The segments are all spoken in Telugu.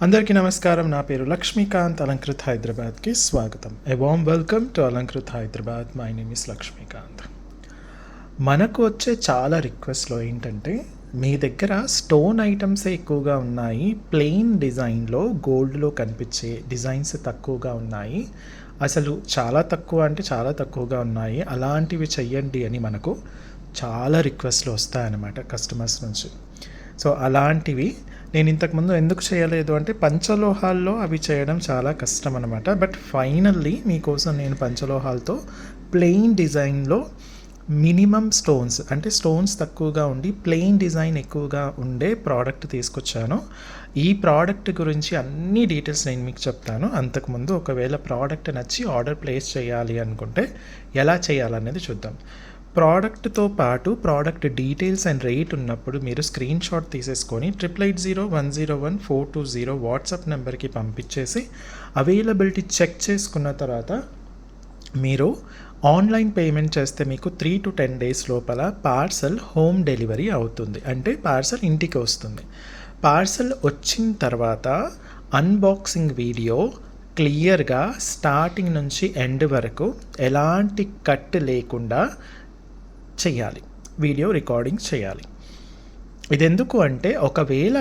అందరికీ నమస్కారం. నా పేరు లక్ష్మీకాంత్. అలంకృత్ హైదరాబాద్కి స్వాగతం. A warm welcome to Alankrit Hyderabad. My name is Lakshmikant. మనకు వచ్చే చాలా రిక్వెస్ట్లో ఏంటంటే, మీ దగ్గర స్టోన్ ఐటమ్స్ ఎక్కువగా ఉన్నాయి, ప్లెయిన్ డిజైన్లో గోల్డ్లో కనిపించే డిజైన్స్ తక్కువగా ఉన్నాయి, అసలు చాలా తక్కువ అంటే చాలా తక్కువగా ఉన్నాయి, అలాంటివి చెయ్యండి అని మనకు చాలా రిక్వెస్ట్లు వస్తాయన్నమాట కస్టమర్స్ నుంచి. సో అలాంటివి నేను ఇంతకుముందు ఎందుకు చేయలేదు అంటే, పంచలోహాల్లో అవి చేయడం చాలా కష్టం అనమాట. బట్ ఫైనల్లీ మీకోసం నేను పంచలోహాలతో ప్లెయిన్ డిజైన్లో మినిమం స్టోన్స్, అంటే స్టోన్స్ తక్కువగా ఉండి ప్లెయిన్ డిజైన్ ఎక్కువగా ఉండే ప్రోడక్ట్ తీసుకొచ్చాను. ఈ ప్రోడక్ట్ గురించి అన్ని డీటెయిల్స్ నేను మీకు చెప్తాను. అంతకుముందు ఒకవేళ ప్రోడక్ట్ నచ్చి ఆర్డర్ ప్లేస్ చేయాలి అనుకుంటే ఎలా చేయాలనేది చూద్దాం. ప్రోడక్ట్తో పాటు ప్రోడక్ట్ డీటెయిల్స్ అండ్ రేట్ ఉన్నప్పుడు మీరు స్క్రీన్ షాట్ తీసేసుకొని 880101 వాట్సాప్ నెంబర్కి పంపించేసి అవైలబిలిటీ చెక్ చేసుకున్న తర్వాత మీరు ఆన్లైన్ పేమెంట్ చేస్తే మీకు 3 to 10 days లోపల పార్సల్ హోమ్ డెలివరీ అవుతుంది. అంటే పార్సల్ ఇంటికి వస్తుంది. పార్సల్ వచ్చిన తర్వాత అన్బాక్సింగ్ వీడియో క్లియర్గా స్టార్టింగ్ నుంచి ఎండ్ వరకు ఎలాంటి కట్ లేకుండా చేయాలి, వీడియో రికార్డింగ్ చేయాలి. ఇది ఎందుకు అంటే, ఒకవేళ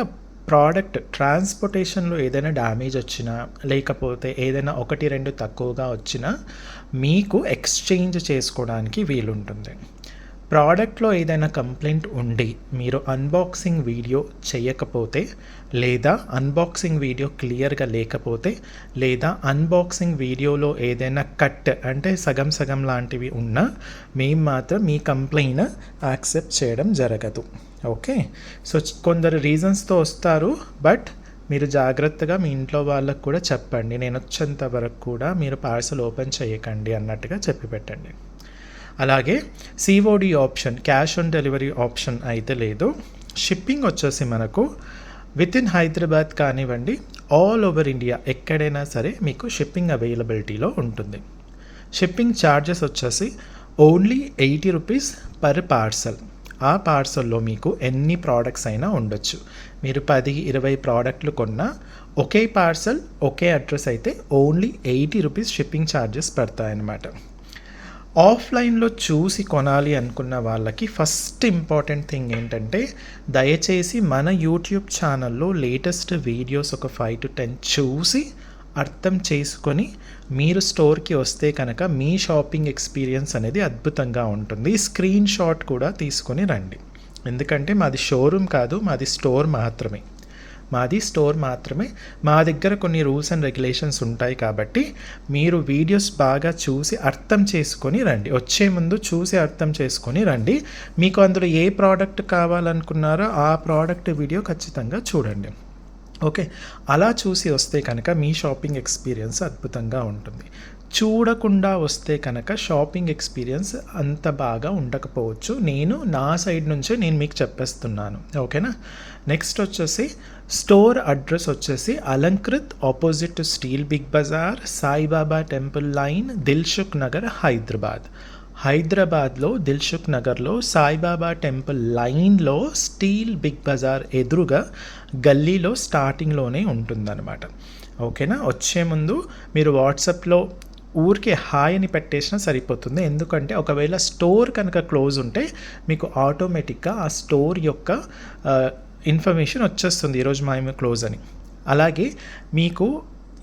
ప్రోడక్ట్ ట్రాన్స్పోర్టేషన్లో ఏదైనా డ్యామేజ్ వచ్చినా, లేకపోతే ఏదైనా 1-2 తక్కువగా వచ్చినా మీకు ఎక్స్చేంజ్ చేసుకోవడానికి వీలుంటుంది. ప్రోడక్ట్లో ఏదైనా కంప్లైంట్ ఉండి మీరు అన్బాక్సింగ్ వీడియో చేయకపోతే, లేదా అన్బాక్సింగ్ వీడియో క్లియర్గా లేకపోతే, లేదా అన్బాక్సింగ్ వీడియోలో ఏదైనా కట్ అంటే సగం సగం లాంటివి ఉన్నా మేము మాత్రం మీ కంప్లైంట్ యాక్సెప్ట్ చేయడం జరగదు. ఓకే, సో కొందరు రీజన్స్తో వస్తారు, బట్ మీరు జాగ్రత్తగా మీ ఇంట్లో వాళ్ళకు కూడా చెప్పండి, నేను వచ్చేంత వరకు కూడా మీరు పార్సల్ ఓపెన్ చేయకండి అన్నట్టుగా చెప్పి పెట్టండి. అలాగే COD option, cash on delivery option అయితే లేదు. షిప్పింగ్ వచ్చేసి మనకు విత్ ఇన్ హైదరాబాద్ కానివ్వండి, ఆల్ ఓవర్ ఇండియా ఎక్కడైనా సరే మీకు షిప్పింగ్ అవైలబిలిటీలో ఉంటుంది. షిప్పింగ్ ఛార్జెస్ వచ్చేసి ఓన్లీ 80 రూపీస్ పర్ పార్సల్. ఆ పార్సల్లో మీకు ఎన్ని ప్రోడక్ట్స్ అయినా ఉండొచ్చు. మీరు 10-20 ప్రోడక్ట్లు కొన్నా ఒకే పార్సల్ ఒకే అడ్రస్ అయితే ఓన్లీ 80 రూపీస్ షిప్పింగ్ ఛార్జెస్ పడతాయన్నమాట. ఆఫ్లైన్లో చూసి కొనాలి అనుకున్న వాళ్ళకి ఫస్ట్ ఇంపార్టెంట్ థింగ్ ఏంటంటే, దయచేసి మన యూట్యూబ్ ఛానల్లో లేటెస్ట్ వీడియోస్ ఒక 5 to 10 చూసి అర్థం చేసుకొని మీరు స్టోర్కి వస్తే కనుక మీ షాపింగ్ ఎక్స్పీరియన్స్ అనేది అద్భుతంగా ఉంటుంది. స్క్రీన్ షాట్ కూడా తీసుకొని రండి, ఎందుకంటే మాది షోరూమ్ కాదు, మాది స్టోర్ మాత్రమే. మా దగ్గర కొన్ని రూల్స్ అండ్ రెగ్యులేషన్స్ ఉంటాయి కాబట్టి మీరు వీడియోస్ బాగా చూసి అర్థం చేసుకొని రండి. వచ్చే ముందు చూసి అర్థం చేసుకొని రండి. మీకు అందులో ఏ ప్రోడక్ట్ కావాలనుకున్నారో ఆ ప్రోడక్ట్ వీడియో ఖచ్చితంగా చూడండి. ఓకే, అలా చూసి వస్తే కనుక మీ షాపింగ్ ఎక్స్పీరియన్స్ అద్భుతంగా ఉంటుంది. చూడకుండా వస్తే కనుక షాపింగ్ ఎక్స్పీరియన్స్ అంత బాగా ఉండకపోవచ్చు. నేను నా సైడ్ నుంచే నేను మీకు చెప్పేస్తున్నాను. ఓకేనా. నెక్స్ట్ వచ్చేసి స్టోర్ అడ్రస్ వచ్చేసి Alankrit, opposite to steel Big Bazaar, Saibaba temple lane, Dilsukh Nagar, హైదరాబాద్లో దిల్సుఖ్ నగర్లో సాయిబాబా టెంపుల్ లైన్లో స్టీల్ బిగ్ బజార్ ఎదురుగా గల్లీలో స్టార్టింగ్లోనే ఉంటుందన్నమాట. ఓకేనా. వచ్చే ముందు మీరు వాట్సాప్లో ఊరికే హాయ్ అని పెట్టేసినా సరిపోతుంది. ఎందుకంటే ఒకవేళ స్టోర్ కనుక క్లోజ్ ఉంటే మీకు ఆటోమేటిక్గా ఆ స్టోర్ యొక్క ఇన్ఫర్మేషన్ వచ్చేస్తుంది, ఈరోజు మేము క్లోజ్ అని. అలాగే మీకు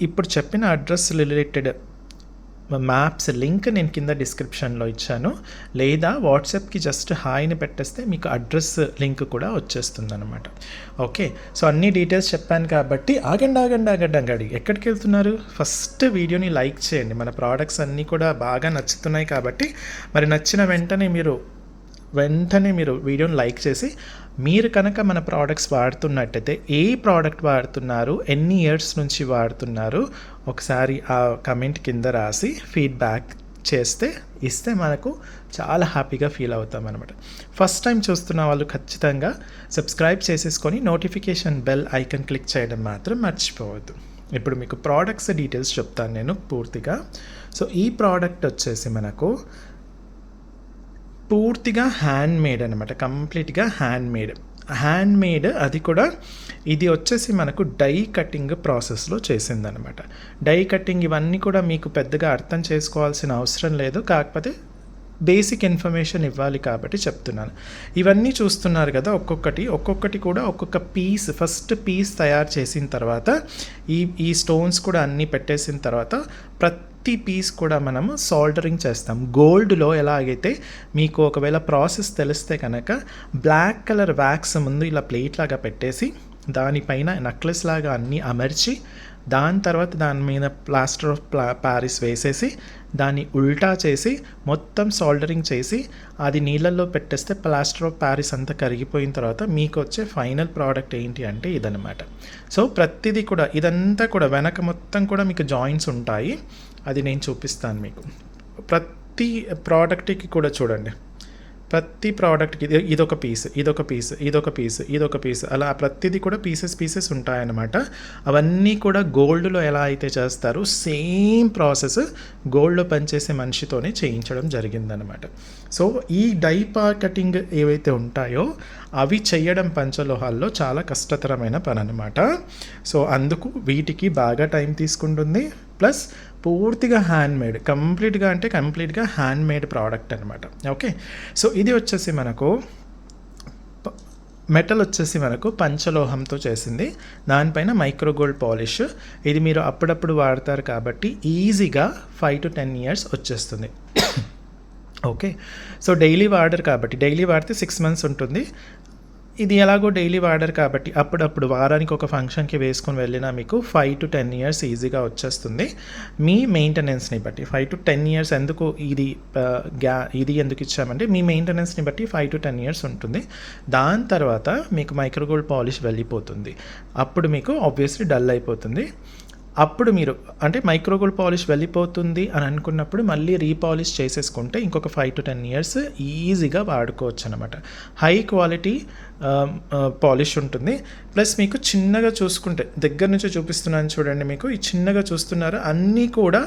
ఇప్పుడు చెప్పిన అడ్రస్ రిలేటెడ్ మ్యాప్స్ లింక్ నేను కింద డిస్క్రిప్షన్లో ఇచ్చాను, లేదా వాట్సాప్కి జస్ట్ హాయ్ని పెట్టేస్తే మీకు అడ్రస్ లింక్ కూడా వచ్చేస్తుంది అనమాట. ఓకే, సో అన్ని డీటెయిల్స్ చెప్పాను కాబట్టి ఆగండి, ఎక్కడికి వెళ్తున్నారు? ఫస్ట్ వీడియోని లైక్ చేయండి. మన ప్రోడక్ట్స్ అన్నీ కూడా బాగా నచ్చుతున్నాయి కాబట్టి మరి నచ్చిన వెంటనే మీరు వీడియోని లైక్ చేసి, మీరు కనుక మన ప్రోడక్ట్స్ వాడుతున్నట్టయితే ఏ ప్రోడక్ట్ వాడుతున్నారు, ఎన్ని ఇయర్స్ నుంచి వాడుతున్నారు, ఒకసారి ఆ కమెంట్ కింద రాసి ఫీడ్బ్యాక్ ఇస్తే మనకు చాలా హ్యాపీగా ఫీల్ అవుతాం అనమాట. ఫస్ట్ టైం చూస్తున్న వాళ్ళు ఖచ్చితంగా సబ్స్క్రైబ్ చేసేసుకొని నోటిఫికేషన్ బెల్ ఐకన్ క్లిక్ చేయడం మాత్రం మర్చిపోవద్దు. ఇప్పుడు మీకు ప్రోడక్ట్స్ డీటెయిల్స్ చెప్తాను నేను పూర్తిగా. సో ఈ ప్రోడక్ట్ వచ్చేసి మనకు పూర్తిగా హ్యాండ్ మేడ్ అనమాట, కంప్లీట్గా హ్యాండ్ మేడ్, అది కూడా ఇది వచ్చేసి మనకు డై కటింగ్ ప్రాసెస్లో చేసిందనమాట. డై కటింగ్ ఇవన్నీ కూడా మీకు పెద్దగా అర్థం చేసుకోవాల్సిన అవసరం లేదు, కాకపోతే బేసిక్ ఇన్ఫర్మేషన్ ఇవ్వాలి కాబట్టి చెప్తున్నాను. ఇవన్నీ చూస్తున్నారు కదా, ఒక్కొక్కటి కూడా ఒక్కొక్క పీస్, ఫస్ట్ పీస్ తయారు చేసిన తర్వాత ఈ స్టోన్స్ కూడా అన్నీ పెట్టేసిన తర్వాత ప్రతి పీస్ కూడా మనము సోల్డరింగ్ చేస్తాం. గోల్డ్లో ఎలాగైతే మీకు ఒకవేళ ప్రాసెస్ తెలిస్తే కనుక బ్లాక్ కలర్ వ్యాక్స్ ముందు ఇలా ప్లేట్ లాగా పెట్టేసి దానిపైన నెక్లెస్ లాగా అన్నీ అమర్చి దాని తర్వాత దాని మీద ప్లాస్టర్ ఆఫ్ ప్యారిస్ వేసేసి దాన్ని ఉల్టా చేసి మొత్తం సోల్డరింగ్ చేసి అది నీళ్ళల్లో పెట్టేస్తే ప్లాస్టర్ ఆఫ్ ప్యారిస్ అంతా కరిగిపోయిన తర్వాత మీకు వచ్చే ఫైనల్ ప్రోడక్ట్ ఏంటి అంటే ఇదనమాట. సో ప్రతిదీ కూడా ఇదంతా కూడా వెనక మొత్తం కూడా మీకు జాయింట్స్ ఉంటాయి, అది నేను చూపిస్తాను మీకు. ప్రతి ప్రోడక్ట్కి కూడా చూడండి, ప్రతి ప్రోడక్ట్కి ఇదొక పీస్ అలా ప్రతిదీ కూడా పీసెస్ ఉంటాయన్నమాట. అవన్నీ కూడా గోల్డ్లో ఎలా అయితే చేస్తారో సేమ్ ప్రాసెస్ గోల్డ్లో పనిచేసే మనిషితోనే చేయించడం జరిగిందనమాట. సో ఈ డై కటింగ్ ఏవైతే ఉంటాయో అవి చేయడం పంచలోహాల్లో చాలా కష్టతరమైన పని అనమాట. సో అందుకు వీటికి బాగా టైం తీసుకుంటుంది, ప్లస్ పూర్తిగా హ్యాండ్మేడ్, కంప్లీట్గా హ్యాండ్మేడ్ ప్రోడక్ట్ అనమాట. ఓకే, సో ఇది వచ్చేసి మనకు మెటల్ వచ్చేసి మనకు పంచలోహంతో చేసింది, దానిపైన మైక్రో గోల్డ్ పాలిష్. ఇది మీరు అప్పుడప్పుడు వాడతారు కాబట్టి ఈజీగా 5 to 10 years వచ్చేస్తుంది. ఓకే, సో డైలీ వాడితే 6 months ఉంటుంది. ఇది ఎలాగో డైలీ వాడరు కాబట్టి అప్పుడప్పుడు వారానికి ఒక ఫంక్షన్కి వేసుకొని వెళ్ళినా మీకు 5 to 10 years ఈజీగా వచ్చేస్తుంది. మీ మెయింటెనెన్స్ని బట్టి 5 to 10 years ఎందుకు ఇది ఎందుకు ఇచ్చామంటే మీ మెయింటెనెన్స్ని బట్టి 5 to 10 years ఉంటుంది. దాని తర్వాత మీకు మైక్రోగోల్డ్ పాలిష్ వెళ్ళిపోతుంది, అప్పుడు మీకు ఆబ్వియస్లీ డల్ అయిపోతుంది. అప్పుడు మీరు అంటే మైక్రోగోల్డ్ పాలిష్ వెళ్ళిపోతుంది అని అనుకున్నప్పుడు మళ్ళీ రీపాలిష్ చేసేసుకుంటే ఇంకొక 5 to 10 years ఈజీగా వాడుకోవచ్చు అనమాట. హై క్వాలిటీ పాలిష్ ఉంటుంది. ప్లస్ మీకు చిన్నగా చూసుకుంటే దగ్గర నుంచి చూపిస్తున్నాను చూడండి, మీకు ఈ చిన్నగా చూస్తున్నారు అన్నీ కూడా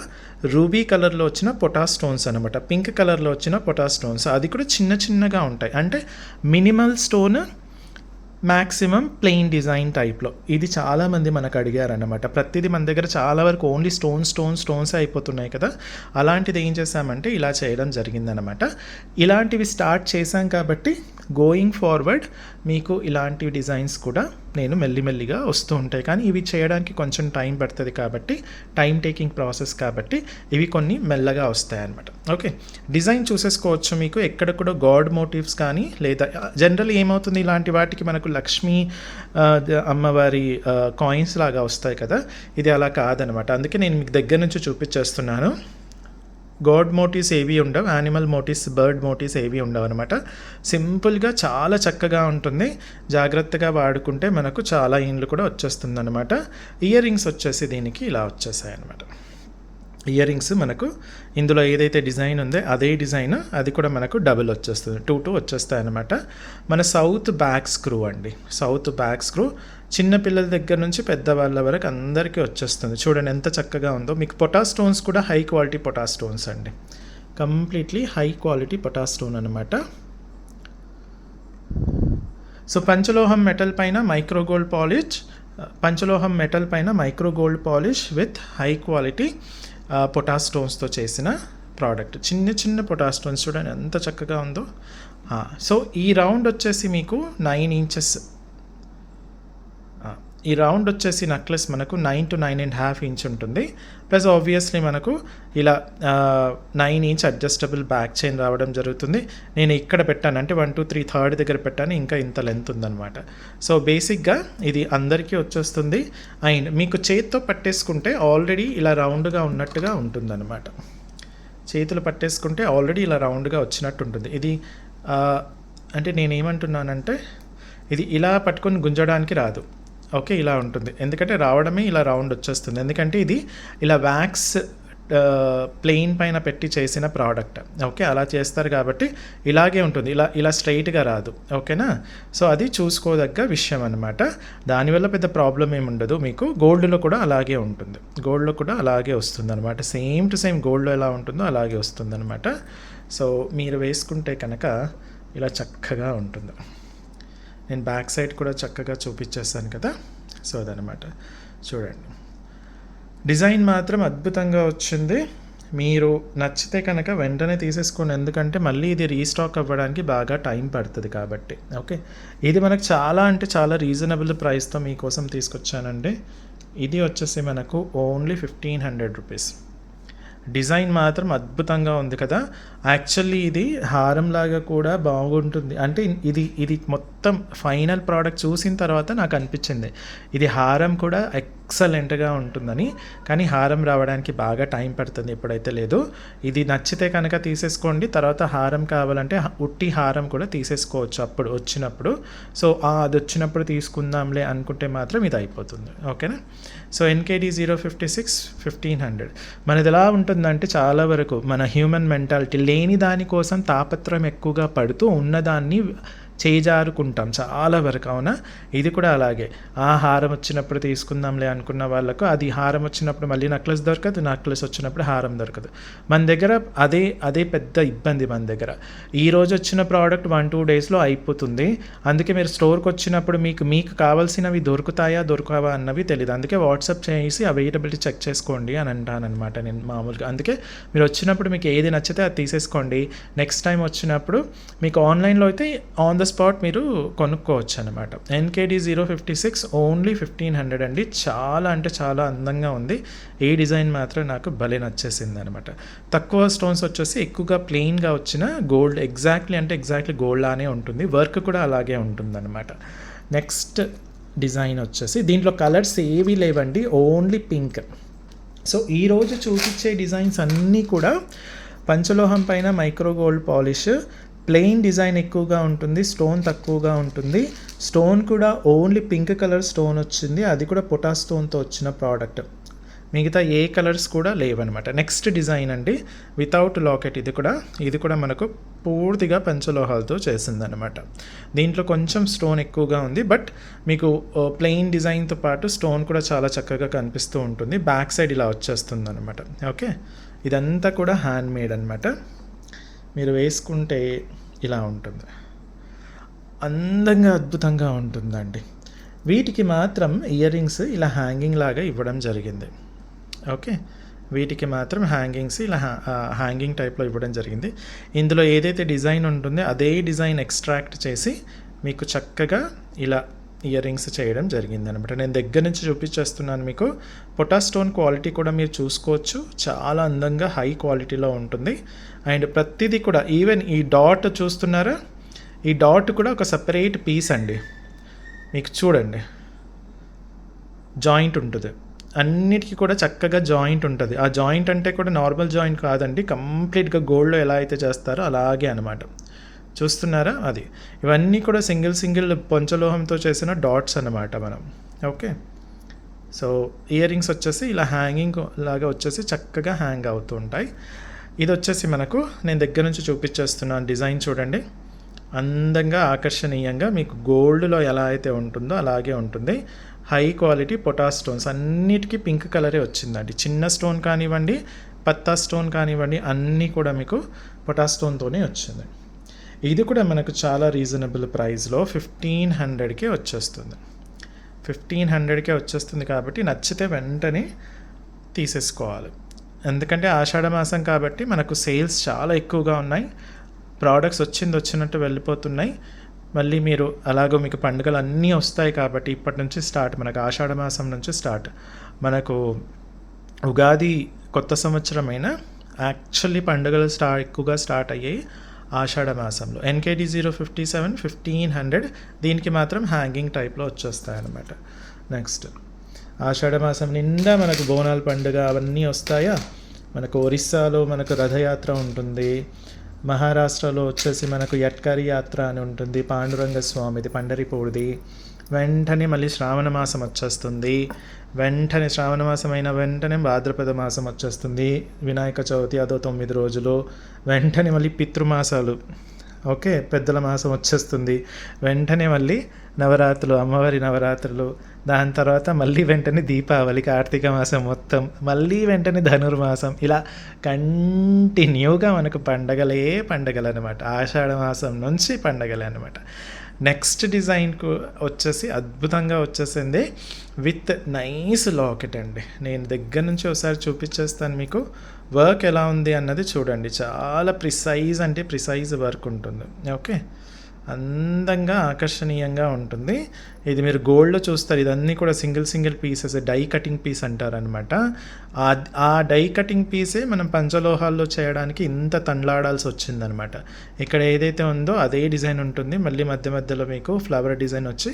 రూబీ కలర్లో వచ్చిన పొటాస్ స్టోన్స్ అనమాట, పింక్ కలర్లో వచ్చిన పొటాస్ స్టోన్స్. అది కూడా చిన్నగా ఉంటాయి, అంటే minimal stone maximum plain design టైప్లో. ఇది చాలామంది మనకు అడిగారన్నమాట. ప్రతిదీ మన దగ్గర చాలా వరకు ఓన్లీ స్టోన్స్ అయిపోతున్నాయి కదా, అలాంటిది ఏం చేసామంటే ఇలా చేయడం జరిగిందనమాట. ఇలాంటివి స్టార్ట్ చేశాం కాబట్టి గోయింగ్ ఫార్వర్డ్ మీకు ఇలాంటి డిజైన్స్ కూడా నేను మెల్లిమెల్లిగా వస్తూ ఉంటాయి, కానీ ఇవి చేయడానికి కొంచెం టైం పడుతుంది కాబట్టి టైం టేకింగ్ ప్రాసెస్ కాబట్టి ఇవి కొన్ని మెల్లగా వస్తాయి అన్నమాట. ఓకే, డిజైన్ చూసేసుకోవచ్చు. మీకు ఎక్కడ కూడా గాడ్ మోటివ్స్ కానీ లేదా జనరల్ ఏమవుతుంది ఇలాంటి వాటికి మనకు లక్ష్మీ అమ్మవారి కాయిన్స్ లాగా వస్తాయి కదా, ఇది అలా కాదనమాట. అందుకే నేను మీకు దగ్గర నుంచి చూపించేస్తున్నాను. గాడ్ మోటివ్స్ ఏవి ఉండవు, యానిమల్ మోటివ్స్, బర్డ్ మోటివ్స్ ఏవి ఉండవు అనమాట. సింపుల్గా చాలా చక్కగా ఉంటుంది. జాగ్రత్తగా వాడుకుంటే మనకు చాలా ఇండ్లు కూడా వచ్చేస్తుంది అనమాట. ఇయర్ రింగ్స్ వచ్చేసి దీనికి ఇలా వచ్చేసాయి అనమాట. ఇయర్ రింగ్స్ మనకు ఇందులో ఏదైతే డిజైన్ ఉందో అదే డిజైన్, అది కూడా మనకు డబుల్ వచ్చేస్తుంది, 2 వచ్చేస్తాయి అనమాట. మన సౌత్ బ్యాక్ స్క్రూ అండి, సౌత్ బ్యాక్ స్క్రూ చిన్నపిల్లల దగ్గర నుంచి పెద్దవాళ్ళ వరకు అందరికీ వచ్చేస్తుంది. చూడండి ఎంత చక్కగా ఉందో. మీకు పొటాస్ స్టోన్స్ కూడా హై క్వాలిటీ పొటాస్ స్టోన్స్ అండి, completely high quality potash stone అనమాట. సో పంచలోహం మెటల్ పైన micro gold polish with high quality potash స్టోన్స్తో చేసిన ప్రోడక్ట్. చిన్న పొటాస్ స్టోన్స్ చూడండి ఎంత చక్కగా ఉందో. సో ఈ రౌండ్ వచ్చేసి మీకు 9 inches. ఈ రౌండ్ వచ్చేసి నెక్లెస్ మనకు 9 to 9.5 inch ఉంటుంది. ప్లస్ ఆబ్వియస్లీ మనకు ఇలా 9 inch అడ్జస్టబుల్ బ్యాక్ చైన్ రావడం జరుగుతుంది. నేను ఇక్కడ పెట్టాను అంటే 1 2 3 థర్డ్ దగ్గర పెట్టాను, ఇంకా ఇంత లెంత్ ఉందన్నమాట. సో బేసిక్గా ఇది అందరికీ వచ్చేస్తుంది. అండ్ మీకు చేతితో పట్టేసుకుంటే ఆల్రెడీ ఇలా రౌండ్గా ఉన్నట్టుగా ఉంటుందన్నమాట. చేతులు పట్టేసుకుంటే ఆల్రెడీ ఇలా రౌండ్గా వచ్చినట్టు ఉంటుంది. ఇది అంటే నేనేమంటున్నానంటే ఇది ఇలా పట్టుకొని గుంజడానికి రాదు. ఓకే, ఇలా ఉంటుంది, ఎందుకంటే రావడమే ఇలా రౌండ్ వచ్చేస్తుంది, ఎందుకంటే ఇది ఇలా వ్యాక్స్ ప్లెయిన్ పైన పెట్టి చేసిన ప్రోడక్ట్. ఓకే, అలా చేస్తారు కాబట్టి ఇలాగే ఉంటుంది, ఇలా స్ట్రైట్గా రాదు. ఓకేనా, సో అది చూసుకోదగ్గ విషయం అనమాట. దానివల్ల పెద్ద ప్రాబ్లం ఏమి ఉండదు. మీకు గోల్డ్లో కూడా అలాగే ఉంటుంది, గోల్డ్లో కూడా అలాగే వస్తుంది అనమాట. సేమ్ టు సేమ్ గోల్డ్లో ఎలా ఉంటుందో అలాగే వస్తుంది అనమాట. సో మీరు వేసుకుంటే కనుక ఇలా చక్కగా ఉంటుంది. నేను బ్యాక్ సైడ్ కూడా చక్కగా చూపించేస్తాను కదా. సో అదనమాట. చూడండి, డిజైన్ మాత్రం అద్భుతంగా వచ్చింది. మీరు నచ్చితే కనుక వెంటనే తీసేసుకోండి, ఎందుకంటే మళ్ళీ ఇది రీస్టాక్ అవ్వడానికి బాగా టైం పడుతుంది కాబట్టి. ఓకే, ఇది మనకు చాలా అంటే చాలా రీజనబుల్ ప్రైస్తో మీకోసం తీసుకొచ్చానండి. ఇది వచ్చేసి మనకు ఓన్లీ 1500 రూపీస్. డిజైన్ మాత్రం అద్భుతంగా ఉంది కదా. యాక్చువల్లీ ఇది హారంలాగా కూడా బాగుంటుంది. అంటే ఇది మొత్తం ఫైనల్ ప్రోడక్ట్ చూసిన తర్వాత నాకు అనిపించింది ఇది హారం కూడా ఎక్సలెంట్గా ఉంటుందని. కానీ హారం రావడానికి బాగా టైం పడుతుంది, ఇప్పుడైతే లేదు. ఇది నచ్చితే కనుక తీసేసుకోండి, తర్వాత హారం కావాలంటే ఉట్టి హారం కూడా తీసేసుకోవచ్చు అప్పుడు వచ్చినప్పుడు. సో అది వచ్చినప్పుడు తీసుకుందాంలే అనుకుంటే మాత్రం ఇది అయిపోతుంది. ఓకేనా. So NKD 056 1500. మనది ఎలా ఉంటుందంటే చాలా వరకు మన హ్యూమన్ మెంటాలిటీ లేని దానికోసం తాపత్రయం ఎక్కువగా పడుతూ ఉన్నదాన్ని చేజారుకుంటాం చాలా వరకు. అవునా, ఇది కూడా అలాగే. ఆ హారం వచ్చినప్పుడు తీసుకుందాంలే అనుకున్న వాళ్ళకు అది హారం వచ్చినప్పుడు మళ్ళీ నెక్లెస్ దొరకదు, నెక్లెస్ వచ్చినప్పుడు హారం దొరకదు. మన దగ్గర అదే పెద్ద ఇబ్బంది. మన దగ్గర ఈరోజు వచ్చిన ప్రోడక్ట్ 1-2 డేస్లో అయిపోతుంది. అందుకే మీరు స్టోర్కి వచ్చినప్పుడు మీకు కావాల్సినవి దొరకవా అన్నవి తెలియదు. అందుకే వాట్సాప్ చేసి అవైలబిలిటీ చెక్ చేసుకోండి అని అంటానమాట నేను మామూలుగా. అందుకే మీరు వచ్చినప్పుడు మీకు ఏది నచ్చితే అది తీసేసుకోండి. నెక్స్ట్ టైం వచ్చినప్పుడు మీకు ఆన్లైన్లో అయితే ఆన్ ద స్పాట్ మీరు కొనుక్కోవచ్చు అనమాట. NKD 056 ఓన్లీ 1500 అండి. చాలా అంటే చాలా అందంగా ఉంది. ఈ డిజైన్ మాత్రం నాకు భలే నచ్చేసింది అనమాట. తక్కువ స్టోన్స్ వచ్చేసి ఎక్కువగా ప్లెయిన్గా వచ్చిన గోల్డ్, ఎగ్జాక్ట్లీ గోల్డ్ లానే ఉంటుంది. వర్క్ కూడా అలాగే ఉంటుంది అనమాట. నెక్స్ట్ డిజైన్ వచ్చేసి దీంట్లో కలర్స్ ఏవి లేవండి, ఓన్లీ పింక్. సో ఈరోజు చూపించే డిజైన్స్ అన్నీ కూడా పంచలోహం పైన micro gold polish. Plain design ఎక్కువగా ఉంటుంది, స్టోన్ తక్కువగా ఉంటుంది. స్టోన్ కూడా ఓన్లీ పింక్ కలర్ స్టోన్ వచ్చింది, అది కూడా పొటా స్టోన్తో వచ్చిన ప్రోడక్ట్. మిగతా ఏ కలర్స్ కూడా లేవన్నమాట. నెక్స్ట్ డిజైన్ అండి, వితౌట్ లాకెట్. ఇది కూడా మనకు పూర్తిగా పంచలోహాలతో చేసిందనమాట. దీంట్లో కొంచెం స్టోన్ ఎక్కువగా ఉంది, బట్ మీకు ప్లెయిన్ డిజైన్తో పాటు స్టోన్ కూడా చాలా చక్కగా కనిపిస్తూ ఉంటుంది. బ్యాక్ సైడ్ ఇలా వచ్చేస్తుంది అనమాట. ఓకే, ఇదంతా కూడా హ్యాండ్ మేడ్ అనమాట. మీరు వేసుకుంటే ఇలా ఉంటుంది, అందంగా అద్భుతంగా ఉంటుందండి. వీటికి మాత్రం ఇయర్ రింగ్స్ ఇలా హ్యాంగింగ్ లాగా ఇవ్వడం జరిగింది. ఓకే, వీటికి మాత్రం హ్యాంగింగ్స్ ఇలా హ్యాంగింగ్ టైప్లో ఇవ్వడం జరిగింది. ఇందులో ఏదైతే డిజైన్ ఉంటుందో అదే డిజైన్ ఎక్స్ట్రాక్ట్ చేసి మీకు చక్కగా ఇలా ఇయర్ రింగ్స్ చేయడం జరిగింది అనమాట. నేను దగ్గర నుంచి చూపించేస్తున్నాను మీకు. పొటా స్టోన్ క్వాలిటీ కూడా మీరు చూసుకోవచ్చు, చాలా అందంగా హై క్వాలిటీలో ఉంటుంది. అండ్ ప్రతిదీ కూడా, ఈవెన్ ఈ డాట్ చూస్తున్నారా, ఈ డాట్ కూడా ఒక సపరేట్ పీస్ అండి. మీకు చూడండి, జాయింట్ ఉంటుంది, అన్నిటికీ కూడా చక్కగా జాయింట్ ఉంటుంది. ఆ జాయింట్ అంటే కూడా నార్మల్ జాయింట్ కాదండి, కంప్లీట్గా గోల్డ్లో ఎలా అయితే చేస్తారో అలాగే అనమాట. చూస్తున్నారా, అది ఇవన్నీ కూడా సింగిల్ పంచలోహంతో చేసిన డాట్స్ అన్నమాట మనం. ఓకే, సో ఇయర్ రింగ్స్ వచ్చేసి ఇలా హ్యాంగింగ్ లాగా వచ్చేసి చక్కగా హ్యాంగ్ అవుతూ ఉంటాయి. ఇది వచ్చేసి మనకు నేను దగ్గర నుంచి చూపించేస్తున్నాను. డిజైన్ చూడండి, అందంగా ఆకర్షణీయంగా మీకు గోల్డ్లో ఎలా అయితే ఉంటుందో అలాగే ఉంటుంది. హై క్వాలిటీ పొటా స్టోన్స్, అన్నిటికీ పింక్ కలరే వచ్చిందండి. చిన్న స్టోన్ కానివ్వండి, పత్తా స్టోన్ కానివ్వండి, అన్నీ కూడా మీకు పొటా స్టోన్తోనే వచ్చింది. ఇది కూడా మనకు చాలా రీజనబుల్ ప్రైస్లో 1500కే వచ్చేస్తుంది. 1500కే వచ్చేస్తుంది కాబట్టి నచ్చితే వెంటనే తీసేసుకోవాలి. ఎందుకంటే ఆషాఢ మాసం కాబట్టి మనకు సేల్స్ చాలా ఎక్కువగా ఉన్నాయి. ప్రోడక్ట్స్ వచ్చినట్టు వెళ్ళిపోతున్నాయి. మళ్ళీ మీరు అలాగో మీకు పండుగలు అన్నీ వస్తాయి కాబట్టి ఇప్పటి నుంచి స్టార్ట్, మనకు ఆషాఢ మాసం నుంచి స్టార్ట్. మనకు ఉగాది కొత్త సంవత్సరమైన యాక్చువల్లీ పండుగలు ఎక్కువగా స్టార్ట్ అయ్యాయి ఆషాఢ మాసంలో. NKD 057 1500. దీనికి మాత్రం హ్యాంగింగ్ టైప్లో వచ్చేస్తాయన్నమాట. నెక్స్ట్ ఆషాఢ మాసం నిండా మనకు బోనాల పండుగ అవన్నీ వస్తాయా. మనకు ఒరిస్సాలో మనకు రథయాత్ర ఉంటుంది, మహారాష్ట్రలో వచ్చేసి మనకు యట్కరి యాత్ర అని ఉంటుంది, పాండురంగ స్వామిది పండరిపూడిది. వెంటనే మళ్ళీ శ్రావణ మాసం వచ్చేస్తుంది. వెంటనే శ్రావణ మాసం అయిన వెంటనే భాద్రపద మాసం వచ్చేస్తుంది, వినాయక చవితి, అదో 9 రోజులు. వెంటనే మళ్ళీ పితృమాసాలు, ఓకే, పెద్దల మాసం వచ్చేస్తుంది. వెంటనే మళ్ళీ నవరాత్రులు, అమ్మవారి నవరాత్రులు. దాని తర్వాత మళ్ళీ వెంటనే దీపావళి, కార్తీక మాసం మొత్తం, మళ్ళీ వెంటనే ధనుర్మాసం. ఇలా కంటిన్యూగా మనకు పండగలు అనమాట. ఆషాఢ మాసం నుంచి పండగలే అనమాట. నెక్స్ట్ డిజైన్కు వచ్చేసి అద్భుతంగా వచ్చేసింది విత్ నైస్ లాకెట్ అండి. నేను దగ్గర నుంచి ఒకసారి చూపించేస్తాను మీకు. వర్క్ ఎలా ఉంది అన్నది చూడండి. చాలా ప్రిసైజ్ అంటే ప్రిసైజ్ వర్క్ ఉంటుంది. ఓకే, అందంగా ఆకర్షణీయంగా ఉంటుంది. ఇది మీరు గోల్డ్లో చూస్తారు. ఇదన్నీ కూడా single pieces, die cutting piece అంటారనమాట. ఆ డై కటింగ్ పీసే మనం పంచలోహాల్లో చేయడానికి ఇంత తండ్లాడాల్సి వచ్చిందనమాట. ఇక్కడ ఏదైతే ఉందో అదే డిజైన్ ఉంటుంది. మళ్ళీ మధ్యలో మీకు ఫ్లవర్ డిజైన్ వచ్చి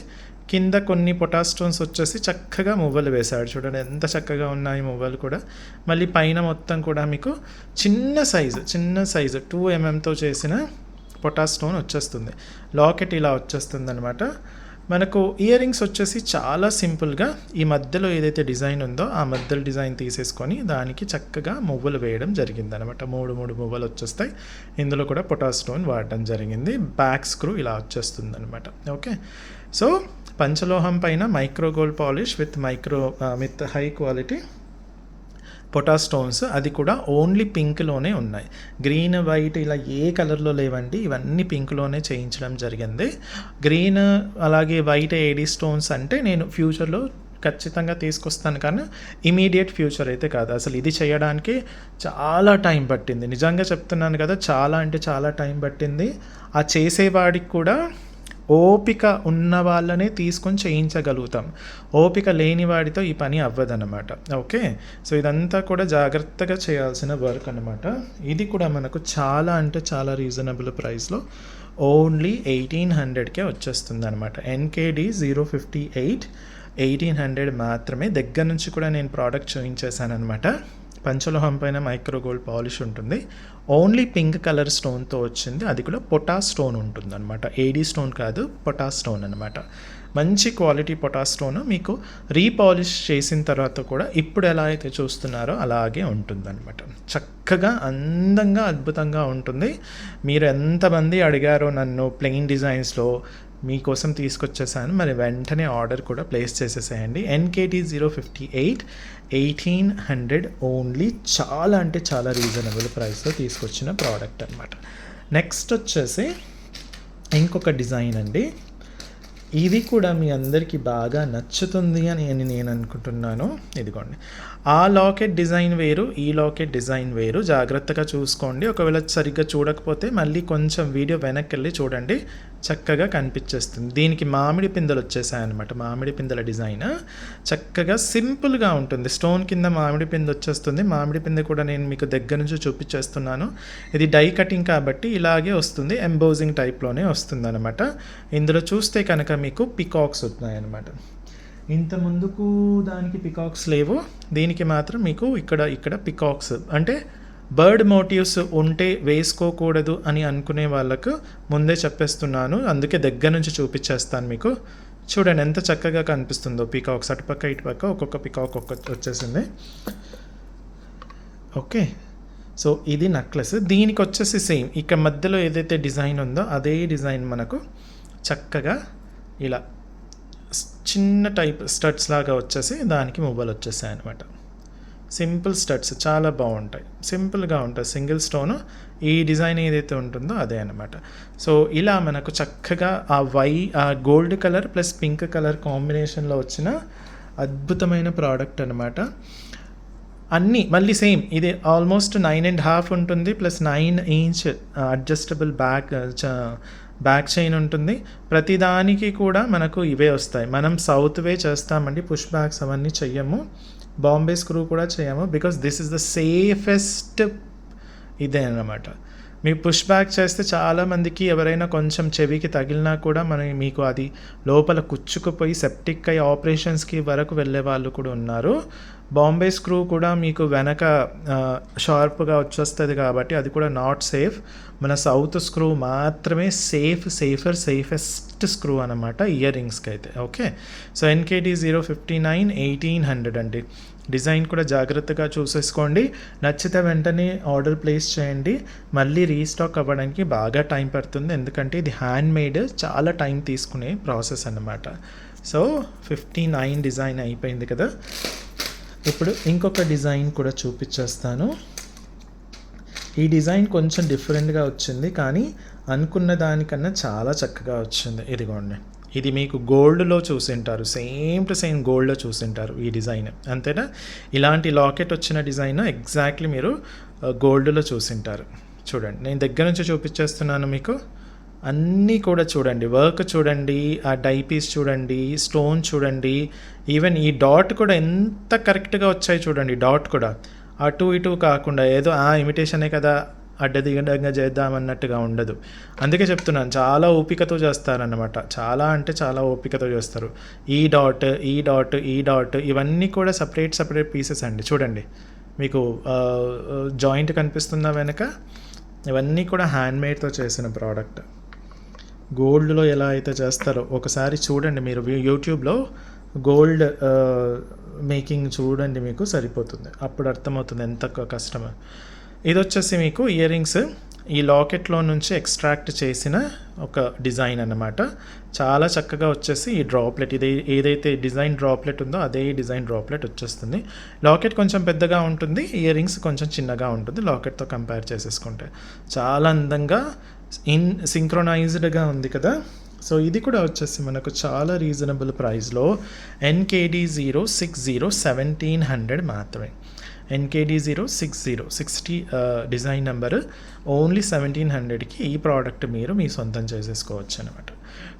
కింద కొన్ని పొటాస్ స్టోన్స్ వచ్చేసి చక్కగా మువ్వలు వేశాడు. చూడండి ఎంత చక్కగా ఉన్నాయి మువ్వలు కూడా. మళ్ళీ పైన మొత్తం కూడా మీకు చిన్న సైజు 2 mm చేసిన పొటాస్ స్టోన్ వచ్చేస్తుంది. లాకెట్ ఇలా వచ్చేస్తుంది అనమాట. మనకు ఇయర్ రింగ్స్ వచ్చేసి చాలా సింపుల్గా ఈ మధ్యలో ఏదైతే డిజైన్ ఉందో ఆ మధ్యలో డిజైన్ తీసేసుకొని దానికి చక్కగా మువ్వలు వేయడం జరిగిందనమాట. 3 మువ్వలు వచ్చేస్తాయి. ఇందులో కూడా పొటాస్ స్టోన్ వాడడం జరిగింది. బ్యాక్ స్క్రూ ఇలా వచ్చేస్తుంది అనమాట. ఓకే, సో పంచలోహం పైన micro gold polish with high quality potash stones, అది కూడా ఓన్లీ పింక్లోనే ఉన్నాయి. గ్రీన్ వైట్ ఇలా ఏ కలర్లో లేవండి. ఇవన్నీ పింక్లోనే చేయించడం జరిగింది. గ్రీన్ అలాగే వైట్ ఏడీ స్టోన్స్ అంటే నేను ఫ్యూచర్లో ఖచ్చితంగా తీసుకొస్తాను, కానీ ఇమీడియట్ ఫ్యూచర్ అయితే కాదు. అసలు ఇది చేయడానికి చాలా టైం పట్టింది. నిజంగా చెప్తున్నాను కదా, చాలా అంటే చాలా టైం పట్టింది. ఆ చేసేవాడికి కూడా ఓపిక ఉన్న వాళ్ళనే తీసుకొని చేయించగలుగుతాం. ఓపిక లేని వాడితో ఈ పని అవ్వదన్నమాట. ఓకే, సో ఇదంతా కూడా జాగ్రత్తగా చేయాల్సిన వర్క్ అనమాట. ఇది కూడా మనకు చాలా అంటే చాలా రీజనబుల్ ప్రైస్లో ఓన్లీ 1800కే వచ్చేస్తుంది అనమాట. NKD 058 1800 మాత్రమే. దగ్గర నుంచి కూడా నేను ప్రోడక్ట్ చూపించేశాను అనమాట. పంచలోహం పైన మైక్రో గోల్డ్ పాలిష్ ఉంటుంది. ఓన్లీ పింక్ కలర్ స్టోన్తో వచ్చింది. అది కూడా పొటాస్ స్టోన్ ఉంటుంది అనమాట. ఏడీ స్టోన్ కాదు, పొటాస్ స్టోన్ అనమాట. మంచి క్వాలిటీ పొటాస్ స్టోన్. మీకు రీపాలిష్ చేసిన తర్వాత కూడా ఇప్పుడు ఎలా అయితే చూస్తున్నారో అలాగే ఉంటుందన్నమాట. చక్కగా అందంగా అద్భుతంగా ఉంటుంది. మీరు ఎంతమంది అడిగారో నన్ను ప్లెయిన్ డిజైన్స్లో, మీకోసం తీసుకొచ్చేసాను. మరి వెంటనే ఆర్డర్ కూడా ప్లేస్ చేసేసేయండి. NKD 058 1800 only. చాలా అంటే చాలా రీజనబుల్ ప్రైస్లో తీసుకొచ్చిన ప్రోడక్ట్ అనమాట. నెక్స్ట్ వచ్చేసి ఇంకొక డిజైన్ అండి. ఇది కూడా మీ అందరికీ బాగా నచ్చుతుంది అని నేను అనుకుంటున్నాను. ఇదిగోండి, ఆ లాకెట్ డిజైన్ వేరు, ఈ లాకెట్ డిజైన్ వేరు. జాగ్రత్తగా చూసుకోండి. ఒకవేళ సరిగ్గా చూడకపోతే మళ్ళీ కొంచెం వీడియో వెనక్కి వెళ్ళి చూడండి, చక్కగా కనిపించేస్తుంది. దీనికి మామిడి పిందెలు వచ్చేసాయన్నమాట. మామిడి పిందెల డిజైన్ చక్కగా సింపుల్గా ఉంటుంది. స్టోన్ కింద మామిడి పిందె వచ్చేస్తుంది. మామిడి పిందె కూడా నేను మీకు దగ్గర నుంచి చూపించేస్తున్నాను. ఇది డై కటింగ్ కాబట్టి ఇలాగే వస్తుంది. ఎంబోజింగ్ టైప్లోనే వస్తుంది అనమాట. ఇందులో చూస్తే కనుక మీకు పికాక్స్ ఉన్నాయన్నమాట. ఇంత ముందుకు దానికి పికాక్స్ లేవు, దీనికి మాత్రం మీకు ఇక్కడ పికాక్స్ అంటే బర్డ్ మోటివ్స్ ఉంటే వేసుకోకూడదు అని అనుకునే వాళ్ళకు ముందే చెప్పేస్తున్నాను. అందుకే దగ్గర నుంచి చూపించేస్తాను మీకు. చూడండి ఎంత చక్కగా కనిపిస్తుందో పికాక్స్. అటుపక్క ఇటుపక్క ఒక్కొక్క పికాక్ వచ్చేసింది. ఓకే, సో ఇది నెక్లెస్. దీనికి వచ్చేసి సేమ్ ఇక మధ్యలో ఏదైతే డిజైన్ ఉందో అదే డిజైన్ మనకు చక్కగా ఇలా చిన్న టైప్ స్టడ్స్ లాగా వచ్చేసి దానికి మువ్వలు వచ్చేసాయి అనమాట. సింపుల్ స్టడ్స్ చాలా బాగుంటాయి, సింపుల్గా ఉంటాయి. సింగిల్ స్టోన్ ఈ డిజైన్ ఏదైతే ఉంటుందో అదే అనమాట. సో ఇలా మనకు చక్కగా ఆ gold colour plus pink colour కాంబినేషన్లో వచ్చిన అద్భుతమైన ప్రోడక్ట్ అనమాట. అన్నీ మళ్ళీ సేమ్ ఇది ఆల్మోస్ట్ 9.5 ఉంటుంది, plus 9 inch adjustable back chain ఉంటుంది. ప్రతిదానికి కూడా మనకు ఇవే వస్తాయి. మనం సౌత్ వే చేస్తామండి, పుష్ బ్యాక్స్ అవన్నీ చెయ్యము, బాంబే స్క్రూ కూడా చేయము. Because this is the safest ఇదే అన్నమాట. మీరు పుష్ బ్యాక్ చేస్తే చాలామందికి ఎవరైనా కొంచెం చెవికి తగిలినా కూడా మీకు అది లోపల కుచ్చుకుపోయి సెప్టిక్ అయ్యి ఆపరేషన్స్కి వరకు వెళ్ళే వాళ్ళు కూడా ఉన్నారు. బాంబే స్క్రూ కూడా మీకు వెనక షార్ప్గా వచ్చేస్తుంది కాబట్టి అది కూడా నాట్ సేఫ్. మన సౌత్ స్క్రూ మాత్రమే సేఫెస్ట్ స్క్రూ అనమాట ఇయర్ రింగ్స్కి అయితే. ఓకే, సో NKD 059 1800 అండి. డిజైన్ కూడా జాగ్రత్తగా చూసేసుకోండి. నచ్చితే వెంటనే ఆర్డర్ ప్లేస్ చేయండి. మళ్ళీ రీస్టాక్ అవ్వడానికి బాగా టైం పడుతుంది, ఎందుకంటే ఇది హ్యాండ్ మేడ్, చాలా టైం తీసుకునే ప్రాసెస్ అన్నమాట. సో 59 డిజైన్ అయిపోయింది కదా. ఇప్పుడు ఇంకొక డిజైన్ కూడా చూపించేస్తాను. ఈ డిజైన్ కొంచెం డిఫరెంట్గా వచ్చింది, కానీ అనుకున్న దానికన్నా చాలా చక్కగా వచ్చింది. ఇదిగోండి, ఇది మీకు గోల్డ్లో చూసింటారు, సేమ్ టు సేమ్ గోల్డ్లో చూసింటారు ఈ డిజైన్, అంతేనా? ఇలాంటి లాకెట్ వచ్చిన డిజైన్ ఎగ్జాక్ట్లీ మీరు గోల్డ్లో చూసింటారు. చూడండి, నేను దగ్గర నుంచి చూపించేస్తున్నాను మీకు. అన్నీ కూడా చూడండి, వర్క్ చూడండి, ఆ డై పీస్ చూడండి, స్టోన్ చూడండి, ఈవెన్ ఈ డాట్ కూడా ఎంత కరెక్ట్గా వచ్చాయి చూడండి. డాట్ కూడా అటు ఇటు కాకుండా ఏదో ఇమిటేషనే కదా అడ్డదిగడంగా చేద్దామన్నట్టుగా ఉండదు. అందుకే చెప్తున్నాను, చాలా ఓపికతో చేస్తారన్నమాట. చాలా అంటే చాలా ఓపికతో చేస్తారు. ఈ డాట్, ఈ డాట్, ఈ డాట్ ఇవన్నీ కూడా సపరేట్ పీసెస్ అండి. చూడండి, మీకు జాయింట్ కనిపిస్తుందా వెనక? ఇవన్నీ కూడా హ్యాండ్మేడ్తో చేసిన ప్రోడక్ట్. గోల్డ్లో ఎలా అయితే చేస్తారో ఒకసారి చూడండి మీరు యూట్యూబ్లో. గోల్డ్ మేకింగ్ చూడండి, మీకు సరిపోతుంది, అప్పుడు అర్థమవుతుంది ఎంత కష్టమో. ఇది వచ్చేసి మీకు ఇయర్ రింగ్స్ ఈ లాకెట్లో నుంచి ఎక్స్ట్రాక్ట్ చేసిన ఒక డిజైన్ అన్నమాట. చాలా చక్కగా వచ్చేసి ఈ డ్రాప్లెట్, ఇది ఏదైతే డిజైన్ డ్రాప్లెట్ ఉందో అదే డిజైన్ డ్రాప్లెట్ వచ్చేస్తుంది. లాకెట్ కొంచెం పెద్దగా ఉంటుంది, ఇయర్ రింగ్స్ కొంచెం చిన్నగా ఉంటుంది లాకెట్తో కంపేర్ చేసేసుకుంటే. చాలా అందంగా సింక్రొనైజ్డ్గా ఉంది కదా. సో ఇది కూడా వచ్చేసి మనకు చాలా రీజనబుల్ ప్రైస్లో NKD060 1700 మాత్రమే. NKD060 డిజైన్ నెంబర్ ఓన్లీ 1700కి ఈ ప్రోడక్ట్ మీరు మీ సొంతం చేసేసుకోవచ్చు అనమాట.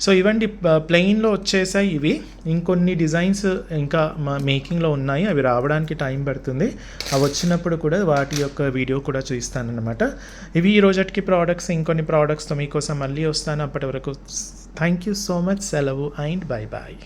సో ఇవండి ప్లెయిన్లో వచ్చేసాయి ఇవి. ఇంకొన్ని డిజైన్స్ ఇంకా మేకింగ్లో ఉన్నాయి, అవి రావడానికి టైం పడుతుంది. అవి వచ్చినప్పుడు కూడా వాటి యొక్క వీడియో కూడా చూస్తానన్నమాట. ఇవి ఈ రోజుకి ప్రోడక్ట్స్. ఇంకొన్ని ప్రోడక్ట్స్తో మీకోసం మళ్ళీ వస్తాను. అప్పటి వరకు థ్యాంక్ యూ సో మచ్. సెలవు అండ్ బై బాయ్.